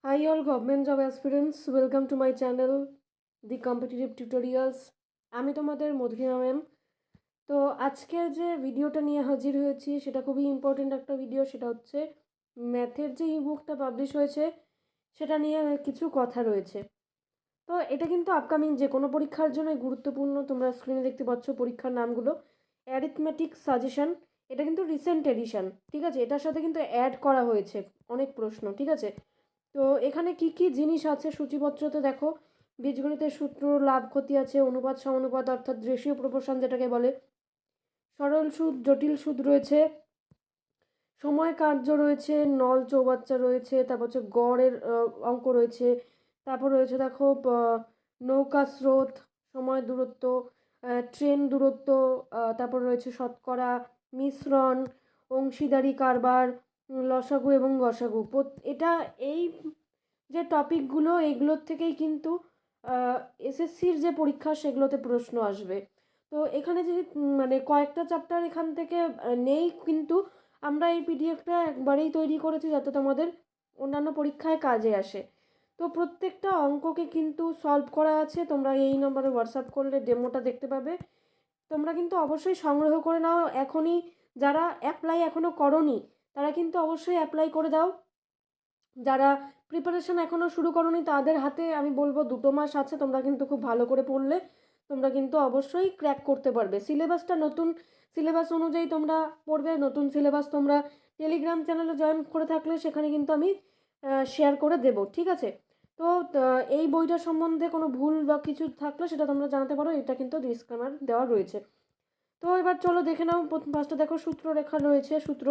Hi all government job aspirants, welcome to my channel, The Competitive Tutorials. আমি তোমাদের Madhurima ma'am. তো আজকের যে ভিডিওটা নিয়ে হাজির হয়েছি সেটা খুবই ইম্পর্টেন্ট একটা ভিডিও। সেটা হচ্ছে ম্যাথের যে ইবুকটা পাবলিশ হয়েছে সেটা নিয়ে কিছু কথা রয়েছে। তো এটা কিন্তু আপকামিং যে কোনো পরীক্ষার জন্য গুরুত্বপূর্ণ। তোমরা স্ক্রিনে দেখতে পাচ্ছ পরীক্ষার নামগুলো। অ্যারিথমেটিক সাজেশন, এটা কিন্তু রিসেন্ট এডিশন, ঠিক আছে। এটার সাথে কিন্তু অ্যাড করা হয়েছে অনেক প্রশ্ন, ঠিক আছে। তো এখানে কি কি জিনিস আছে সূচিপত্রতে দেখো। বীজগণিতের সূত্র, লাভ ক্ষতি আছে, অনুপাত সমানুপাত অর্থাৎ রেশিও প্রপোর্শন যেটাকে বলে, সরল সুদ, জটিল সুদ রয়েছে, সময় কার্য রয়েছে, নল চৌবাচ্চা রয়েছে, তারপর হচ্ছে গড়ের অঙ্ক রয়েছে, তারপর রয়েছে দেখো নৌকা স্রোত, সময় দূরত্ব, ট্রেন দূরত্ব, তারপর রয়েছে শতকরা, মিশ্রণ, অংশীদারি কারবার, লসাগু এবং গসাগু। এটা এই যে টপিকগুলো এইগুলোর থেকেই কিন্তু এসএসসির যে পরীক্ষা সেগুলোতে প্রশ্ন আসবে। তো এখানে যে মানে কয়েকটা চ্যাপ্টার এখান থেকে নেই, কিন্তু আমরা এই পিডিএফটা একবারেই তৈরি করেছি যাতে তোমাদের অন্যান্য পরীক্ষায় কাজে আসে। তো প্রত্যেকটা অঙ্ককে কিন্তু সলভ করা আছে। তোমরা এই নম্বরে হোয়াটসঅ্যাপ করলে ডেমোটা দেখতে পাবে। তোমরা কিন্তু অবশ্যই সংগ্রহ করে নাও এখনই। যারা অ্যাপ্লাই এখনও করোনি তারা কিন্তু অবশ্যই অ্যাপ্লাই করে দাও। যারা প্রিপারেশন এখনও শুরু করোনি তাদের হাতে আমি বলবো 2 মাস আছে। তোমরা কিন্তু খুব ভালো করে পড়লে তোমরা কিন্তু অবশ্যই ক্র্যাক করতে পারবে। সিলেবাসটা নতুন সিলেবাস অনুযায়ী তোমরা পড়বে। নতুন সিলেবাস তোমরা টেলিগ্রাম চ্যানেলে জয়েন করে থাকলে সেখানে কিন্তু আমি শেয়ার করে দেব, ঠিক আছে। তো এই বইটা সম্বন্ধে কোনো ভুল বা কিছু থাকলে সেটা তোমরা জানাতে পারো। এটা কিন্তু ডিসক্লেমার দেওয়া রয়েছে। তো এবার চলো দেখে নাও। প্রথম পাঁচটা দেখো সূত্র রেখা রয়েছে, সূত্র।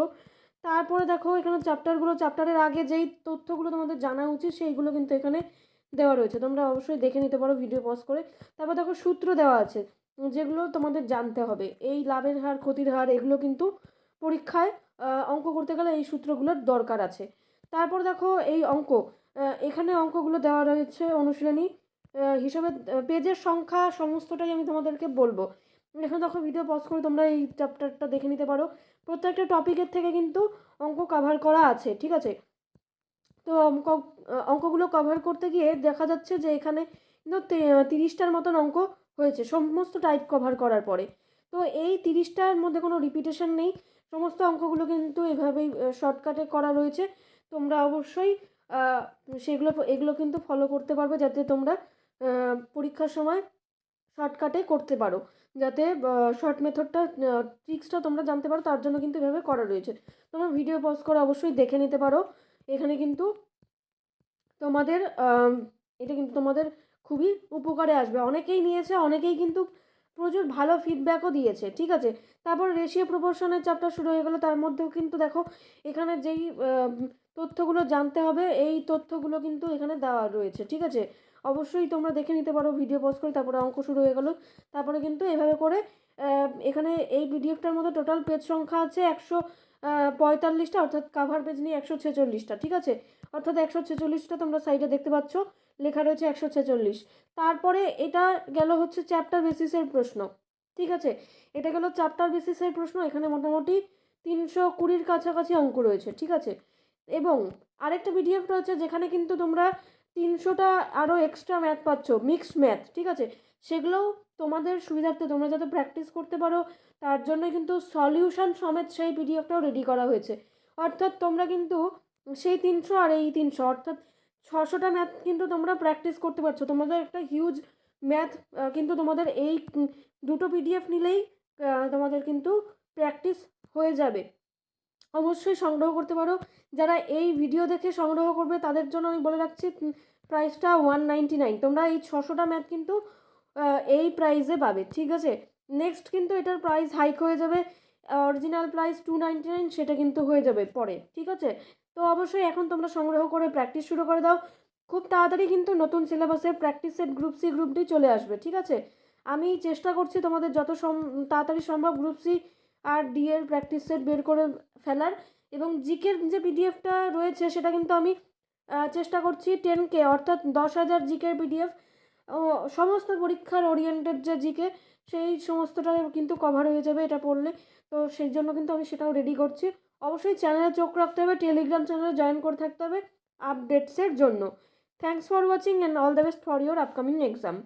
তারপরে দেখো এখানে চ্যাপ্টারের আগে যেই তথ্যগুলো তোমাদের জানা উচিত সেইগুলো কিন্তু এখানে দেওয়া রয়েছে। তোমরা অবশ্যই দেখে নিতে পারো ভিডিও পজ করে। তারপর দেখো সূত্র দেওয়া আছে যেগুলো তোমাদের জানতে হবে। এই লাভের হার, ক্ষতির হার, এগুলো কিন্তু পরীক্ষায় অঙ্ক করতে গেলে এই সূত্রগুলোর দরকার আছে। তারপর দেখো এই অঙ্ক, এখানে অঙ্কগুলো দেওয়া রয়েছে অনুশীলনী হিসাবে। পেজের সংখ্যা সমস্তটাই আমি তোমাদেরকে বলবো। এখানে দেখো ভিডিও পজ করে তোমরা এই চ্যাপ্টারটা দেখে নিতে পারো। প্রত্যেকটা টপিকের থেকে কিন্তু অঙ্ক কভার করা আছে, ঠিক আছে। তো অঙ্কগুলো কভার করতে গিয়ে দেখা যাচ্ছে যে এখানে কিন্তু 30টার মতন অঙ্ক হয়েছে সমস্ত টাইপ কভার করার পরে। তো এই 30টার মধ্যে কোনো রিপিটেশন নেই। সমস্ত অঙ্কগুলো কিন্তু এভাবেই শর্টকাটে করা রয়েছে। তোমরা অবশ্যই এগুলো কিন্তু ফলো করতে পারবে যাতে তোমরা পরীক্ষার সময় শর্টকাটে করতে পারো, যাতে শর্ট মেথডটা ট্রিক্সটা তোমরা জানতে পারো। তার জন্য কিন্তু এভাবে করা রয়েছে। তোমরা ভিডিও পজ করে অবশ্যই দেখে নিতে পারো। এখানে কিন্তু তোমাদের এটা কিন্তু তোমাদের খুবই উপকারে আসবে। অনেকেই নিয়েছে, অনেকেই কিন্তু প্রচুর ভালো ফিডব্যাকও দিয়েছে, ঠিক আছে। তারপর রেশিও প্রপোর্শনের চ্যাপ্টার শুরু হয়ে গেলো। তার মধ্যেও কিন্তু দেখো এখানে যেই তথ্যগুলো জানতে হবে এই তথ্যগুলো কিন্তু এখানে দেওয়া রয়েছে, ঠিক আছে। অবশ্যই তোমরা দেখে নিতে পারো ভিডিও পজ করে। তারপরে অঙ্ক শুরু হয়ে গেলো। তারপরে কিন্তু এভাবে করে এখানে এই পিডিএফটার মধ্যে টোটাল পেজ সংখ্যা আছে 145টা, অর্থাৎ কাভার পেজ নিয়ে 146টা, ঠিক আছে। অর্থাৎ 146টা তোমরা সাইডে দেখতে পাচ্ছ লেখা রয়েছে 146। তারপরে এটা গেল হচ্ছে চ্যাপ্টার বেসিসের প্রশ্ন, ঠিক আছে। এটা গেল চ্যাপ্টার বেসিসের প্রশ্ন। এখানে মোটামুটি 320-র কাছাকাছি অঙ্ক রয়েছে, ঠিক আছে। এবং আরেকটা পিডিএফ রয়েছে যেখানে কিন্তু তোমরা 300টা আরও এক্সট্রা ম্যাথ পাচ্ছ, মিক্সড ম্যাথ, ঠিক আছে। সেগুলোও তোমাদের সুবিধার্থে তোমরা যাতে প্র্যাকটিস করতে পারো তার জন্য কিন্তু সলিউশন সমেত সেই পিডিএফটাও রেডি করা হয়েছে। অর্থাৎ তোমরা কিন্তু সেই 300 আর এই 300 অর্থাৎ 600টা ম্যাথ কিন্তু তোমরা প্র্যাকটিস করতে পারছো। তোমাদের একটা হিউজ ম্যাথ কিন্তু তোমাদের এই দুটো পিডিএফ নিলেই তোমাদের কিন্তু প্র্যাকটিস হয়ে যাবে। অবশ্যই সংগ্রহ করতে পারো। যারা এই ভিডিও দেখে সংগ্রহ করবে তাদের জন্য আমি বলে রাখছি প্রাইসটা 199। তোমরা এই 600টা ম্যাথ কিন্তু এই প্রাইসে পাবে, ঠিক আছে। নেক্সট কিন্তু এটার প্রাইস হাইক হয়ে যাবে। অরিজিনাল প্রাইস 299, সেটা কিন্তু হয়ে যাবে পরে, ঠিক আছে। তো অবশ্যই এখন তোমরা সংগ্রহ করে প্র্যাকটিস শুরু করে দাও। খুব তাড়াতাড়ি কিন্তু নতুন সিলেবাসের practice set group C group D চলে আসবে, ঠিক আছে। আমি চেষ্টা করছি তোমাদের যত তাড়াতাড়ি সম্ভব গ্রুপ সি আর ডি এর প্র্যাকটিস সেট বের করে ফেলার। এবং জিকের যে পিডিএফটা রয়েছে সেটা কিন্তু আমি চেষ্টা করছি 10K অর্থাৎ 10,000 জিকের পিডিএফ। সমস্ত পরীক্ষার ওরিয়েন্টেড যে জিকে সেই সমস্তটা কিন্তু কভার হয়ে যাবে এটা পড়লে। তো সেই জন্য কিন্তু আমি সেটাও রেডি করছি। অবশ্যই চ্যানেলে চোখ রাখতে হবে, টেলিগ্রাম চ্যানেলে জয়েন করে থাকতে হবে। আপডেটসের জন্য। Thanks for watching and all the best for your upcoming exam.